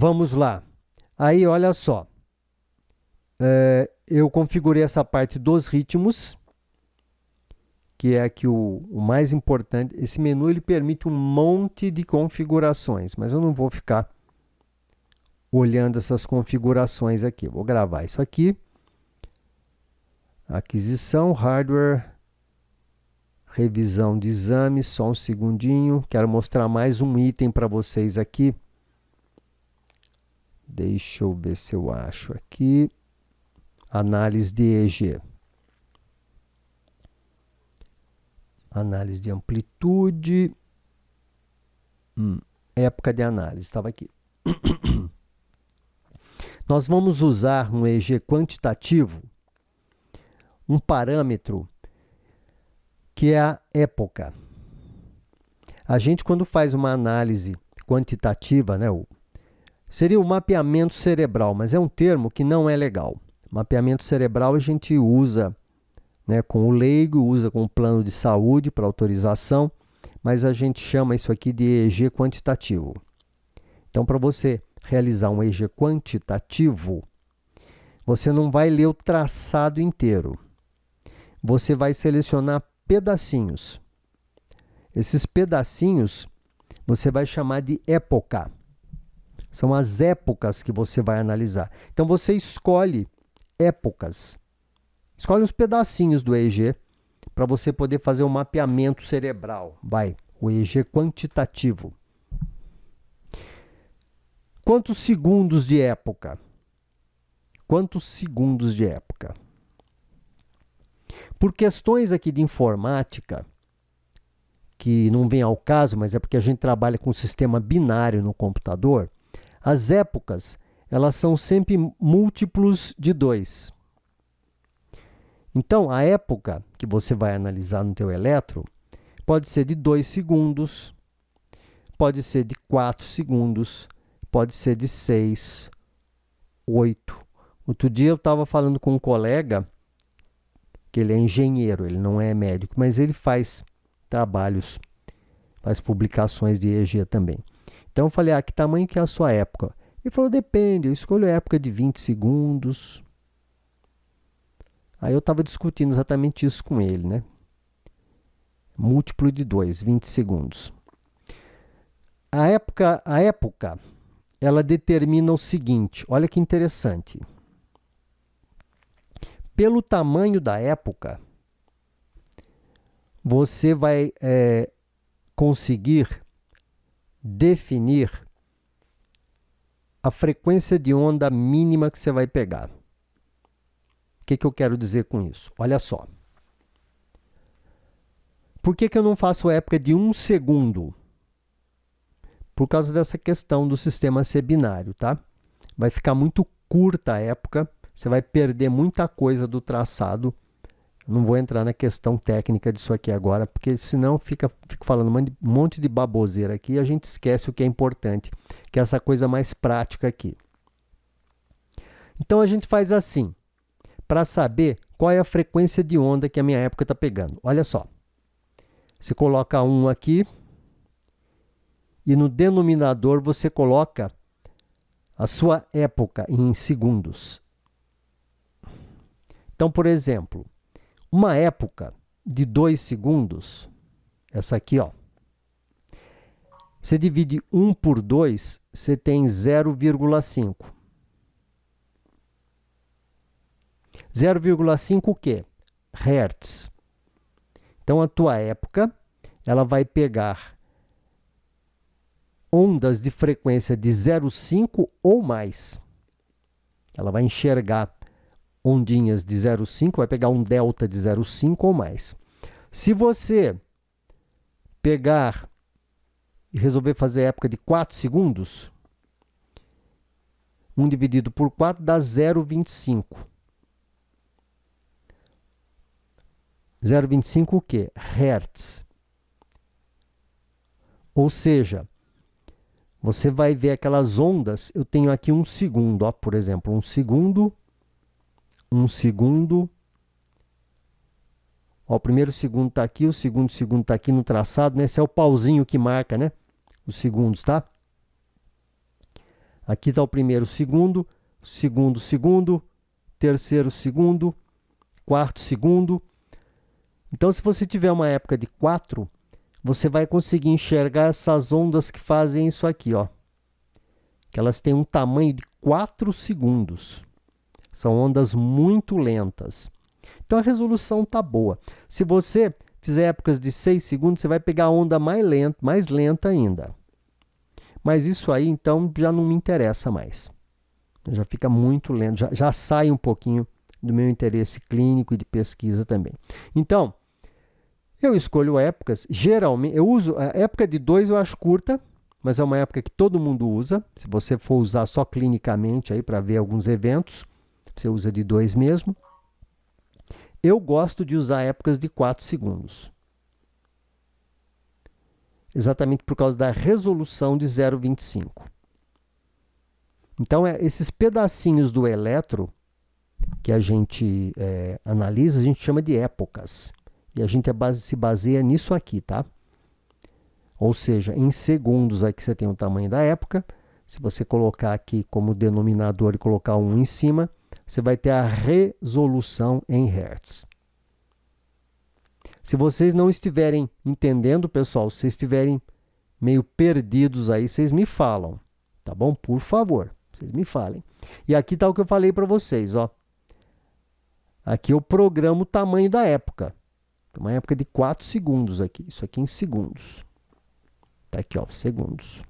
Vamos lá. Aí, olha só. Eu configurei essa parte dos ritmos, que é aqui o mais importante. Esse menu ele permite um monte de configurações, mas eu não vou ficar olhando essas configurações aqui. Vou gravar isso aqui. Aquisição, hardware, revisão de exame, só um segundinho. Quero mostrar mais um item para vocês aqui. Deixa eu ver se eu acho aqui. Análise de EEG. Análise de amplitude. Época de análise, estava aqui. Nós vamos usar no EEG quantitativo um parâmetro que é a época. A gente, quando faz uma análise quantitativa, né, seria o mapeamento cerebral, mas é um termo que não é legal. Mapeamento cerebral a gente usa, né, com o leigo, usa com o plano de saúde para autorização, mas a gente chama isso aqui de EEG quantitativo. Então, para você realizar um EEG quantitativo, você não vai ler o traçado inteiro. Você vai selecionar pedacinhos. Esses pedacinhos você vai chamar de época. São as épocas que você vai analisar. Então, você escolhe épocas. Escolhe uns pedacinhos do EEG para você poder fazer um mapeamento cerebral. O EEG quantitativo. Quantos segundos de época? Quantos segundos de época? Por questões aqui de informática, que não vem ao caso, mas é porque a gente trabalha com sistema binário no computador, as épocas, elas são sempre múltiplos de 2. Então, a época que você vai analisar no teu eletro pode ser de 2 segundos, pode ser de 4 segundos, pode ser de 6, 8. Outro dia eu estava falando com um colega, que ele é engenheiro, ele não é médico, mas ele faz trabalhos, faz publicações de EEG também. Então eu falei, que tamanho que é a sua época? Ele falou, depende, eu escolho a época de 20 segundos. Aí eu estava discutindo exatamente isso com ele, né? Múltiplo de 2, 20 segundos. A época, ela determina o seguinte, olha que interessante. Pelo tamanho da época, você vai conseguir definir a frequência de onda mínima que você vai pegar. O que eu quero dizer com isso? Olha só. Por que eu não faço época de 1 segundo? Por causa dessa questão do sistema ser binário, tá? Vai ficar muito curta a época, você vai perder muita coisa do traçado. Não vou entrar na questão técnica disso aqui agora, porque senão fico falando um monte de baboseira aqui e a gente esquece o que é importante, que é essa coisa mais prática aqui. Então, a gente faz assim, para saber qual é a frequência de onda que a minha época está pegando. Olha só, você coloca 1 aqui e no denominador você coloca a sua época em segundos. Então, por exemplo, uma época de 2 segundos, essa aqui, ó, você divide 1 por 2, você tem 0,5. 0,5 o quê? Hertz. Então, a tua época, ela vai pegar ondas de frequência de 0,5 ou mais. Ela vai enxergar ondinhas de 0,5, vai pegar um delta de 0,5 ou mais. Se você pegar e resolver fazer a época de 4 segundos, 1 dividido por 4 dá 0,25. 0,25 o quê? Hertz. Ou seja, você vai ver aquelas ondas, eu tenho aqui 1 segundo, ó, por exemplo, 1 segundo, 1 segundo, ó, o primeiro segundo está aqui, o segundo está aqui no traçado, né? Esse é o pauzinho que marca, né? Os segundos, tá? Aqui está o primeiro segundo, segundo segundo, terceiro segundo, quarto segundo. Então, se você tiver uma época de 4, você vai conseguir enxergar essas ondas que fazem isso aqui, ó. Que elas têm um tamanho de 4 segundos. São ondas muito lentas. Então, a resolução está boa. Se você fizer épocas de 6 segundos, você vai pegar a onda mais lenta ainda. Mas isso aí, então, já não me interessa mais. Já fica muito lento, já sai um pouquinho do meu interesse clínico e de pesquisa também. Então, eu escolho épocas, geralmente, eu uso, a época de 2 eu acho curta, mas é uma época que todo mundo usa. Se você for usar só clinicamente aí para ver alguns eventos, você usa de 2 mesmo. Eu gosto de usar épocas de 4 segundos. Exatamente por causa da resolução de 0,25. Então, esses pedacinhos do eletro que a gente analisa, a gente chama de épocas. E a gente se baseia nisso aqui, tá? Ou seja, em segundos aqui você tem o tamanho da época. Se você colocar aqui como denominador e colocar 1 em cima, você vai ter a resolução em hertz. Se vocês não estiverem entendendo, pessoal, se vocês estiverem meio perdidos aí, vocês me falam, tá bom? Por favor, vocês me falem. E aqui está o que eu falei para vocês, ó. Aqui eu programo o tamanho da época. Uma época de 4 segundos aqui. Isso aqui em segundos. Está aqui, ó, segundos.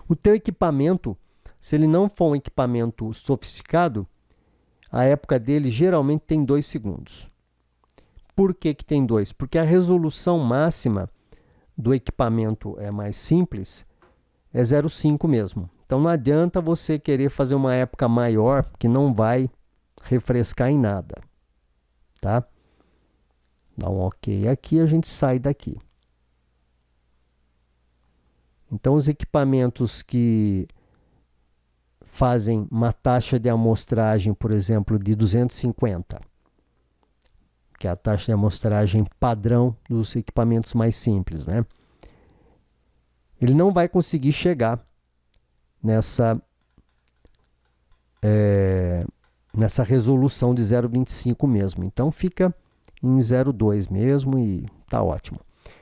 O teu equipamento, se ele não for um equipamento sofisticado, a época dele geralmente tem 2 segundos. Por que que tem 2? Porque a resolução máxima do equipamento mais simples é 0,5 mesmo. Então não adianta você querer fazer uma época maior, que não vai refrescar em nada. Tá? Dá um OK aqui, a gente sai daqui. Então, os equipamentos que fazem uma taxa de amostragem, por exemplo, de 250, que é a taxa de amostragem padrão dos equipamentos mais simples, né? Ele não vai conseguir chegar nessa resolução de 0,25 mesmo. Então, fica em 0,2 mesmo e tá ótimo.